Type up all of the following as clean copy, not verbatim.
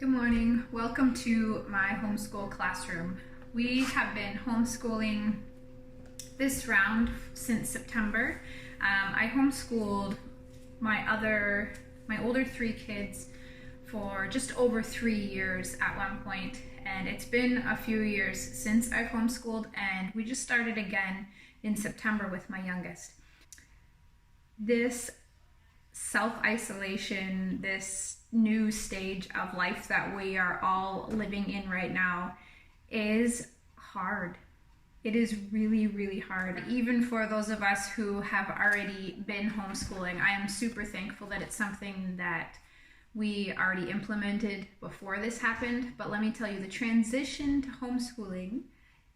Good morning. Welcome to my homeschool classroom. We have been homeschooling this round since September. I homeschooled my older three kids for just over 3 years at one point, and it's been a few years since I've homeschooled, and we just started again in September with my youngest. This self-isolation, this new stage of life that we are all living in right now is hard. It is really, really hard. Even for those of us who have already been homeschooling, I am super thankful that it's something that we already implemented before this happened. But let me tell you, the transition to homeschooling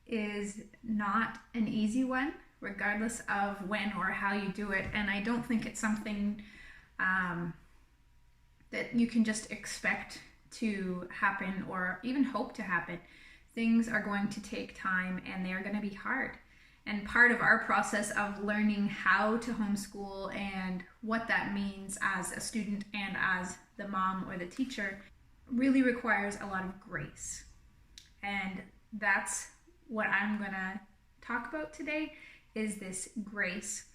is not an easy one, regardless of when or how you do it. And I don't think it's something that you can just expect to happen or even hope to happen. Things are going to take time and they are going to be hard. And part of our process of learning how to homeschool and what that means as a student and as the mom or the teacher really requires a lot of grace. And that's what I'm going to talk about today, is this grace.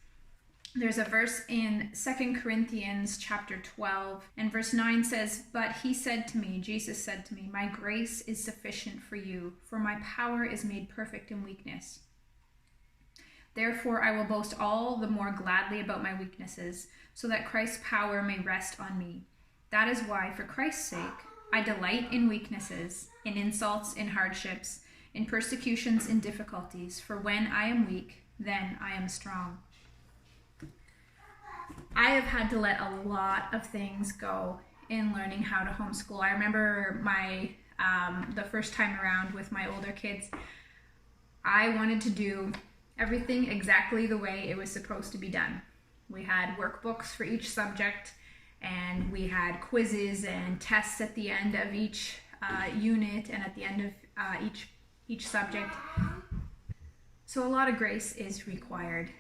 There's a verse in 2 Corinthians chapter 12, and verse 9 says, "But he said to me," Jesus said to me, "My grace is sufficient for you, for my power is made perfect in weakness. Therefore I will boast all the more gladly about my weaknesses, so that Christ's power may rest on me. That is why, for Christ's sake, I delight in weaknesses, in insults, in hardships, in persecutions, in difficulties. For when I am weak, then I am strong." I have had to let a lot of things go in learning how to homeschool. I remember the first time around with my older kids, I wanted to do everything exactly the way it was supposed to be done. We had workbooks for each subject, and we had quizzes and tests at the end of each unit and at the end of each subject. So a lot of grace is required.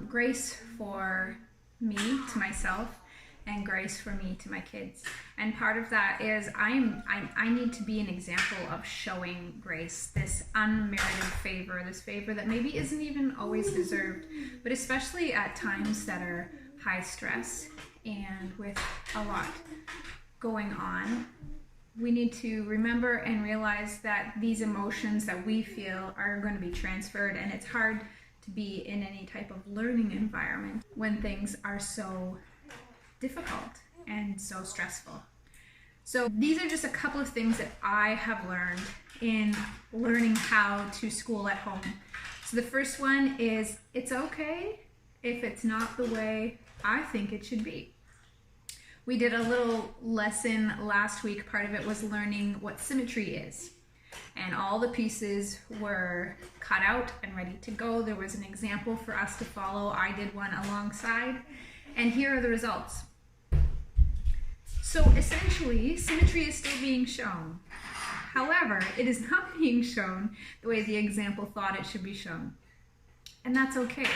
Grace for me to myself and grace for me to my kids. And part of that is I need to be an example of showing grace, this unmerited favor, this favor that maybe isn't even always deserved, but especially at times that are high stress and with a lot going on. We need to remember and realize that these emotions that we feel are going to be transferred, and it's hard to be in any type of learning environment when things are so difficult and so stressful. So these are just a couple of things that I have learned in learning how to school at home. So the first one is, it's okay if it's not the way I think it should be. We did a little lesson last week. Part of it was learning what symmetry is. And all the pieces were cut out and ready to go. There was an example for us to follow. I did one alongside. And here are the results. So essentially, symmetry is still being shown. However, it is not being shown the way the example thought it should be shown. And that's okay.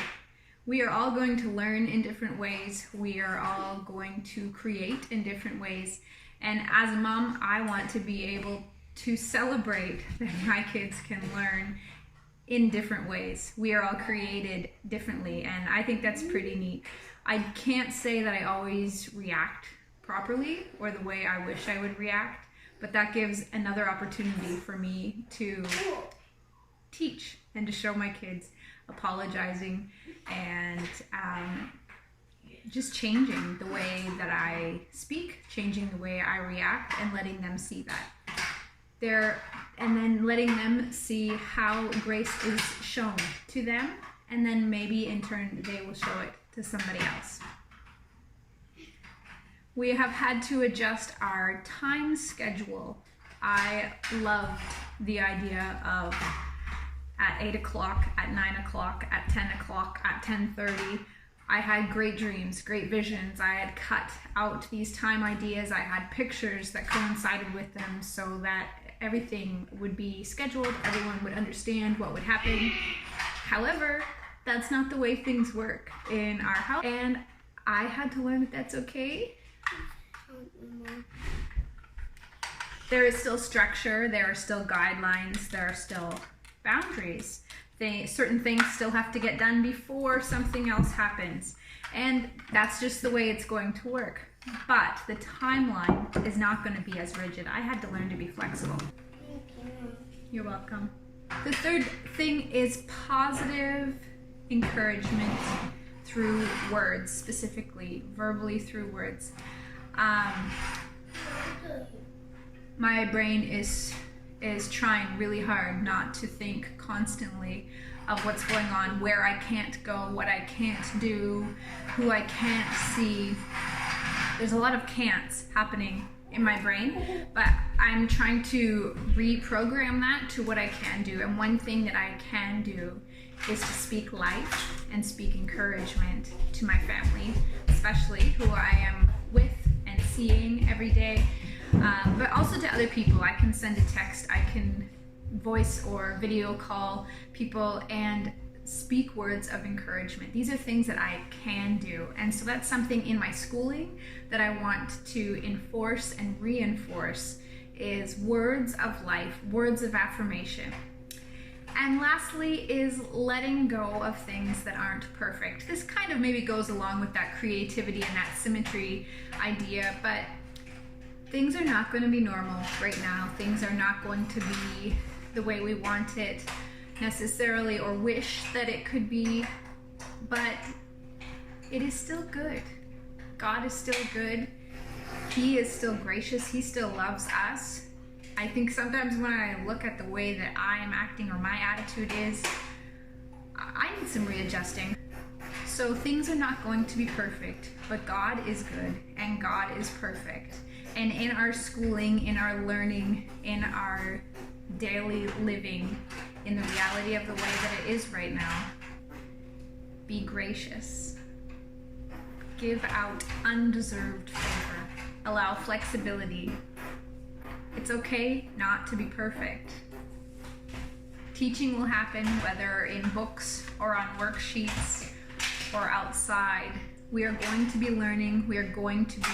We are all going to learn in different ways. We are all going to create in different ways. And as a mom, I want to be able to celebrate that my kids can learn in different ways. We are all created differently, and I think that's pretty neat. I can't say that I always react properly or the way I wish I would react, but that gives another opportunity for me to teach and to show my kids apologizing and just changing the way that I speak, changing the way I react, and letting them see that. And then letting them see how grace is shown to them, and then maybe in turn they will show it to somebody else. We have had to adjust our time schedule. I loved the idea of at 8 o'clock, at 9 o'clock, at 10 o'clock, at 10:30. I had great dreams, great visions. I had cut out these time ideas. I had pictures that coincided with them so that everything would be scheduled, everyone would understand what would happen. However, that's not the way things work in our house, and I had to learn that that's okay. There is still structure, there are still guidelines, there are still boundaries. Certain things still have to get done before something else happens. And that's just the way it's going to work. But the timeline is not going to be as rigid. I had to learn to be flexible. Thank you. You're welcome. The third thing is positive encouragement through words, specifically verbally through words. My brain is trying really hard not to think constantly of what's going on, where I can't go, what I can't do, who I can't see. There's a lot of can'ts happening in my brain, but I'm trying to reprogram that to what I can do. And one thing that I can do is to speak life and speak encouragement to my family, especially who I am with and seeing every day, but also to other people. I can send a text, I can voice or video call people and speak words of encouragement. These are things that I can do. And so that's something in my schooling that I want to enforce and reinforce, is words of life, words of affirmation. And lastly is letting go of things that aren't perfect. This kind of maybe goes along with that creativity and that symmetry idea, but things are not going to be normal right now. Things are not going to be the way we want it necessarily or wish that it could be, but it is still good. God is still good. He is still gracious. He still loves us. I think sometimes when I look at the way that I am acting or my attitude is, I need some readjusting. So things are not going to be perfect, but God is good and God is perfect. And in our schooling, in our learning, in our daily living, in the reality of the way that it is right now, be gracious. Give out undeserved favor. Allow flexibility. It's okay not to be perfect. Teaching will happen whether in books or on worksheets or outside. We are going to be learning. We are going to be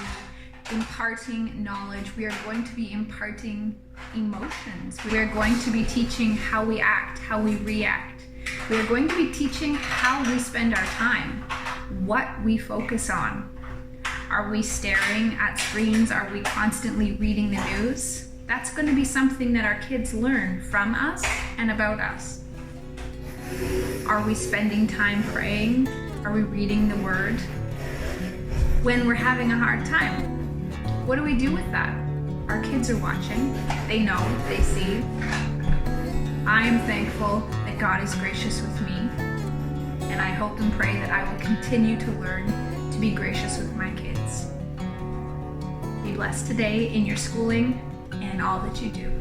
imparting knowledge. We are going to be imparting emotions. We are going to be teaching how we act, how we react. We are going to be teaching how we spend our time, what we focus on. Are we staring at screens? Are we constantly reading the news? That's going to be something that our kids learn from us and about us. Are we spending time praying? Are we reading the Word? When we're having a hard time, what do we do with that? Our kids are watching. They know, they see. I am thankful that God is gracious with me, and I hope and pray that I will continue to learn to be gracious with my kids. Be blessed today in your schooling and in all that you do.